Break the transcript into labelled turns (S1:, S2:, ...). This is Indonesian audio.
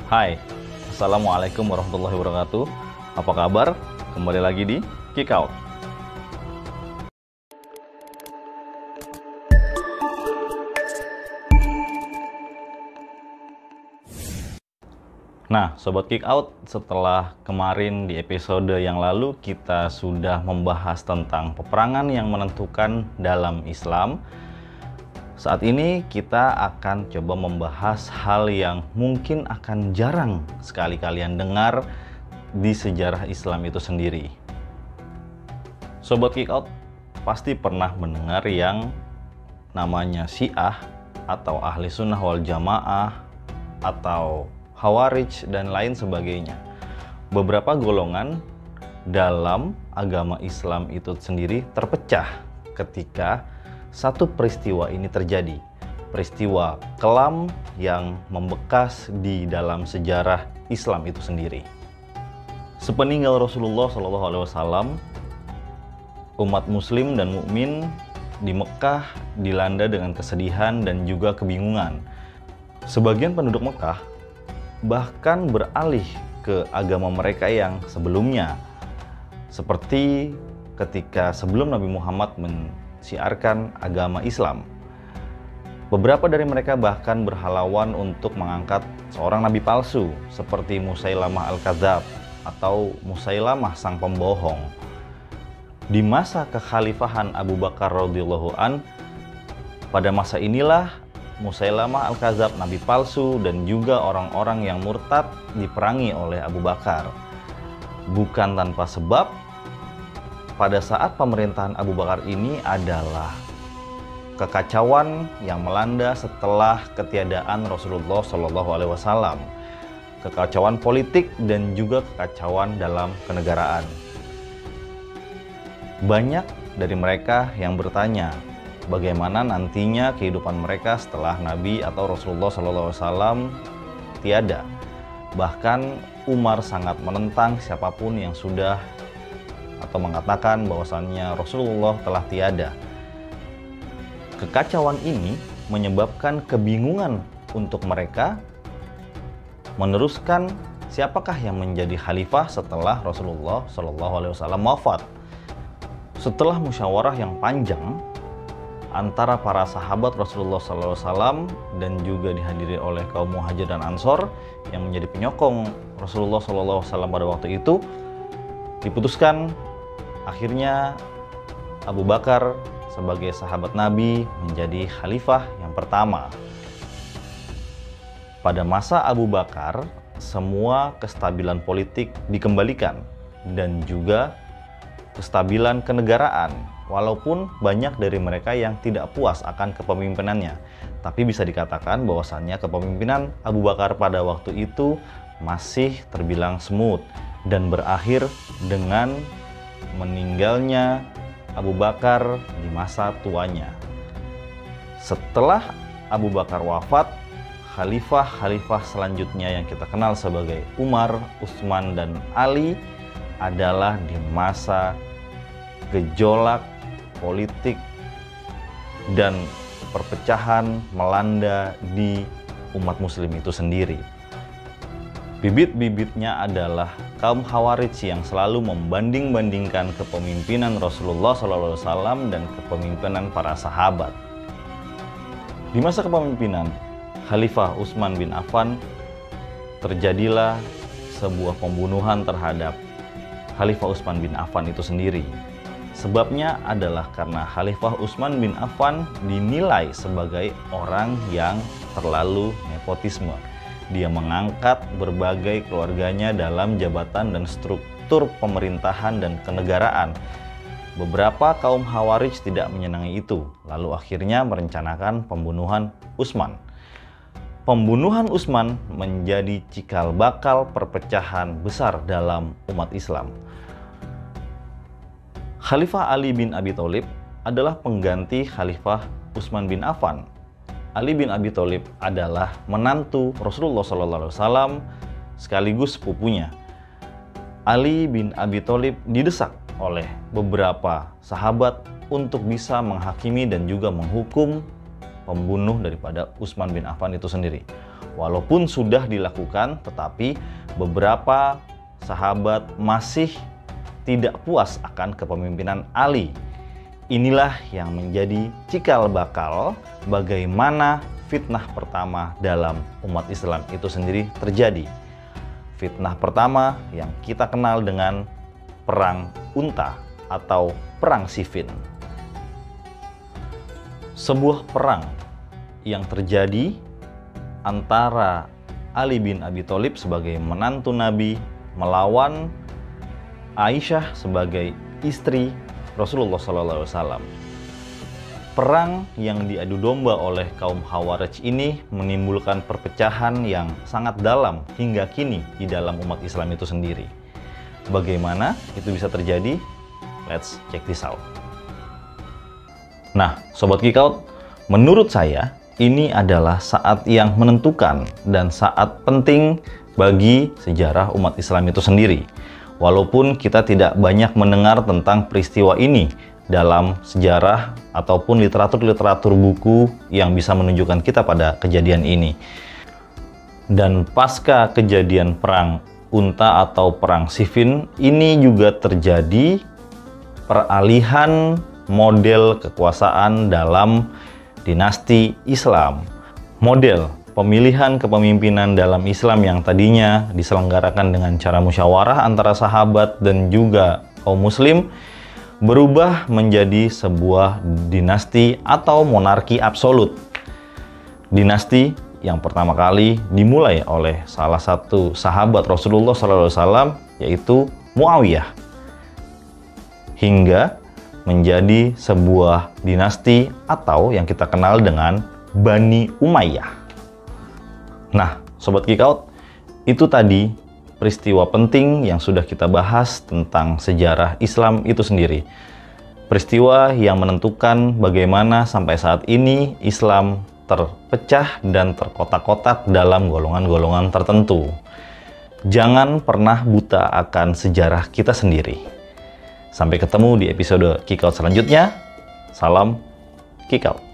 S1: Hai, Assalamualaikum warahmatullahi wabarakatuh. Apa kabar? Kembali lagi di Kick Out. Nah, Sobat Kick Out, setelah kemarin di episode yang lalu kita sudah membahas tentang peperangan yang menentukan dalam Islam. Saat ini kita akan coba membahas hal yang mungkin akan jarang sekali kalian dengar di sejarah Islam itu sendiri. Sobat Kick Out pasti pernah mendengar yang namanya Syiah atau Ahli Sunnah wal Jamaah atau Khawarij dan lain sebagainya. Beberapa golongan dalam agama Islam itu sendiri terpecah ketika satu peristiwa ini terjadi. Peristiwa kelam yang membekas di dalam sejarah Islam itu sendiri. Sepeninggal Rasulullah SAW, umat muslim dan mukmin di Mekah dilanda dengan kesedihan dan juga kebingungan. Sebagian penduduk Mekah bahkan beralih ke agama mereka yang sebelumnya, seperti ketika sebelum Nabi Muhammad mensiarkan agama Islam. Beberapa dari mereka bahkan berhalauan untuk mengangkat seorang nabi palsu seperti Musailamah Al-Kadzab atau Musailamah sang pembohong. Di masa kekhalifahan Abu Bakar radhiyallahu an, pada masa inilah Musailamah Al-Kadzab, nabi palsu, dan juga orang-orang yang murtad diperangi oleh Abu Bakar. Bukan tanpa sebab, pada saat pemerintahan Abu Bakar ini adalah kekacauan yang melanda setelah ketiadaan Rasulullah SAW. Kekacauan politik dan juga kekacauan dalam kenegaraan. Banyak dari mereka yang bertanya, bagaimana nantinya kehidupan mereka setelah Nabi atau Rasulullah SAW tiada. Bahkan Umar sangat menentang siapapun yang sudah atau mengatakan bahwasannya Rasulullah telah tiada. Kekacauan ini menyebabkan kebingungan untuk mereka meneruskan siapakah yang menjadi khalifah setelah Rasulullah SAW wafat. Setelah musyawarah yang panjang antara para sahabat Rasulullah SAW dan juga dihadiri oleh kaum Muhajir dan Ansor yang menjadi penyokong Rasulullah SAW pada waktu itu, diputuskan akhirnya Abu Bakar sebagai sahabat Nabi menjadi khalifah yang pertama. Pada masa Abu Bakar, semua kestabilan politik dikembalikan dan juga kestabilan kenegaraan. Walaupun banyak dari mereka yang tidak puas akan kepemimpinannya, tapi bisa dikatakan bahwasannya kepemimpinan Abu Bakar pada waktu itu masih terbilang smooth dan berakhir dengan meninggalnya Abu Bakar di masa tuanya. Setelah Abu Bakar wafat, khalifah-khalifah selanjutnya yang kita kenal sebagai Umar, Utsman, dan Ali adalah di masa gejolak politik dan perpecahan melanda di umat muslim itu sendiri. Bibit-bibitnya adalah kaum Khawarij yang selalu membanding-bandingkan kepemimpinan Rasulullah SAW dan kepemimpinan para sahabat. Di masa kepemimpinan Khalifah Utsman bin Affan, terjadilah sebuah pembunuhan terhadap Khalifah Utsman bin Affan itu sendiri. Sebabnya adalah karena Khalifah Utsman bin Affan dinilai sebagai orang yang terlalu nepotisme. Dia mengangkat berbagai keluarganya dalam jabatan dan struktur pemerintahan dan kenegaraan. Beberapa kaum Khawarij tidak menyenangi itu, lalu akhirnya merencanakan pembunuhan Utsman. Pembunuhan Utsman menjadi cikal bakal perpecahan besar dalam umat Islam. Khalifah Ali bin Abi Thalib adalah pengganti Khalifah Utsman bin Affan. Ali bin Abi Thalib adalah menantu Rasulullah SAW sekaligus sepupunya. Ali bin Abi Thalib didesak oleh beberapa sahabat untuk bisa menghakimi dan juga menghukum pembunuh daripada Utsman bin Affan itu sendiri. Walaupun sudah dilakukan, tetapi beberapa sahabat masih tidak puas akan kepemimpinan Ali. Inilah yang menjadi cikal bakal bagaimana fitnah pertama dalam umat Islam itu sendiri terjadi. Fitnah pertama yang kita kenal dengan Perang Unta atau Perang Siffin. Sebuah perang yang terjadi antara Ali bin Abi Thalib sebagai menantu Nabi melawan Aisyah sebagai istri Rasulullah SAW. Perang yang diadu domba oleh kaum Khawarij ini menimbulkan perpecahan yang sangat dalam hingga kini di dalam umat Islam itu sendiri. Bagaimana itu bisa terjadi? Let's check this out. Nah, Sobat Geek Out, menurut saya ini adalah saat yang menentukan dan saat penting bagi sejarah umat Islam itu sendiri. Walaupun kita tidak banyak mendengar tentang peristiwa ini dalam sejarah ataupun literatur buku yang bisa menunjukkan kita pada kejadian ini. Dan pasca kejadian Perang Unta atau Perang Siffin, ini juga terjadi peralihan model kekuasaan dalam dinasti Islam. Model pemilihan kepemimpinan dalam Islam yang tadinya diselenggarakan dengan cara musyawarah antara sahabat dan juga kaum muslim berubah menjadi sebuah dinasti atau monarki absolut. Dinasti yang pertama kali dimulai oleh salah satu sahabat Rasulullah SAW, yaitu Muawiyah, hingga menjadi sebuah dinasti atau yang kita kenal dengan Bani Umayyah. Nah, Sobat Geek Out, itu tadi peristiwa penting yang sudah kita bahas tentang sejarah Islam itu sendiri. Peristiwa yang menentukan bagaimana sampai saat ini Islam terpecah dan terkotak-kotak dalam golongan-golongan tertentu. Jangan pernah buta akan sejarah kita sendiri. Sampai ketemu di episode Geek Out selanjutnya. Salam Geek Out.